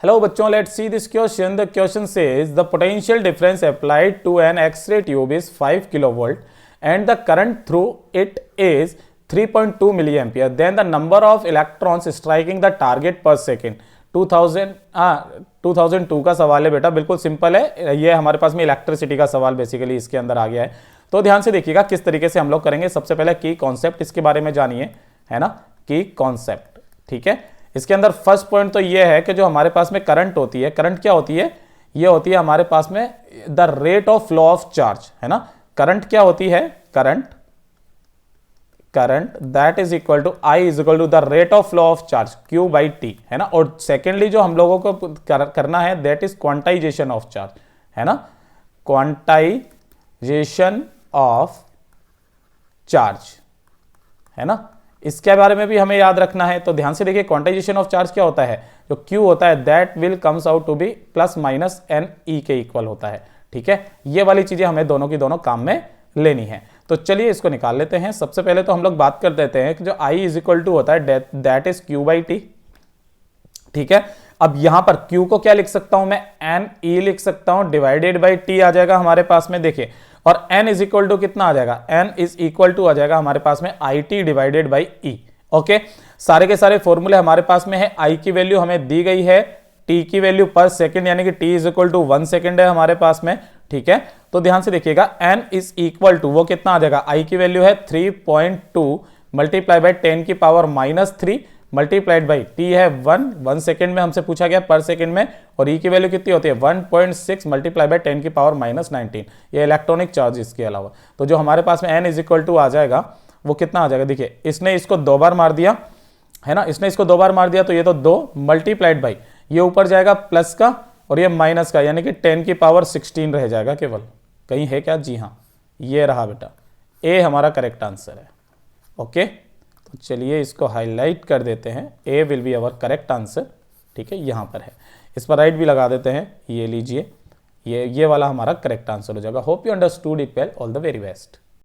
Hello बच्चों, let's see this question. The question says the potential difference applied to an X ray tube is 5 kilovolt and the current through it is 3.2 milliampere. Then the number of electrons striking the target per second. 2002 का सवाल है बेटा, बिल्कुल simple है. ये हमारे पास में इलेक्ट्रिसिटी का सवाल बेसिकली इसके अंदर आ गया है. तो ध्यान से देखिएगा किस तरीके से हम लोग करेंगे. सबसे पहले की कॉन्सेप्ट इसके बारे में जानिए, है ना, की कॉन्सेप्ट. ठीक है, इसके अंदर फर्स्ट पॉइंट तो ये है कि जो हमारे पास में करंट होती है, करंट क्या होती है, ये होती है हमारे पास में the rate of flow of charge, है ना. करंट क्या होती है, current that is equal to I is equal to the rate of flow of charge Q by T, है ना. और सेकेंडली जो हम लोगों को करना है that is quantization of charge, है ना, क्वांटाइजेशन ऑफ चार्ज, है ना. इसके बारे में भी हमें याद रखना है. तो ध्यान से देखिए, क्वांटाइजेशन ऑफ चार्ज क्या होता है, जो Q होता है that will comes out to be plus minus N E के इक्वल होता है. ठीक है, ये वाली चीजें हमें दोनों की दोनों काम में लेनी है. तो चलिए इसको निकाल लेते हैं. सबसे पहले तो हम लोग बात कर देते हैं कि जो I इज इक्वल टू होता है that is Q by T. ठीक है, अब यहां पर Q को क्या लिख सकता हूं मैं, एन ई लिख सकता हूं, डिवाइडेड बाई टी आ जाएगा हमारे पास में. देखिए, और n इज इक्वल टू कितना आ जाएगा, n इज इक्वल टू आ जाएगा हमारे पास में I T divided by E. Okay, सारे के सारे फॉर्मूले हमारे पास में है. I की वैल्यू हमें दी गई है, T की वैल्यू पर सेकंड यानी कि T is equal to 1 second है हमारे पास में. ठीक है, तो ध्यान से देखिएगा, n इज इक्वल टू वो कितना आ जाएगा, I की वैल्यू है 3.2 मल्टीप्लाई बाई 10 की पावर -3 मल्टीप्लाइड बाई T है 1 सेकंड में हमसे पूछा गया पर सेकंड में, और E की वैल्यू कितनी होती है 1.6 मल्टीप्लाई बाई 10 की पावर -19. ये इलेक्ट्रॉनिक चार्ज इसके अलावा. तो जो हमारे पास में n इज इक्वल टू आ जाएगा वो कितना आ जाएगा, देखिए इसने इसको 2 बार मार दिया, है ना, इसने इसको 2 बार मार दिया, तो ये तो 2 मल्टीप्लाइड बाई ये ऊपर जाएगा प्लस का और ये माइनस का, यानी कि 10 की पावर 16 रह जाएगा केवल. कहीं है क्या, जी हाँ, ये रहा बेटा, ए हमारा करेक्ट आंसर है. ओके, तो चलिए इसको हाईलाइट कर देते हैं, A will be our correct answer. ठीक है, यहां पर है, इस पर राइट भी लगा देते हैं. ये लीजिए, ये वाला हमारा करेक्ट आंसर हो जाएगा. Hope you understood it well. All the very best.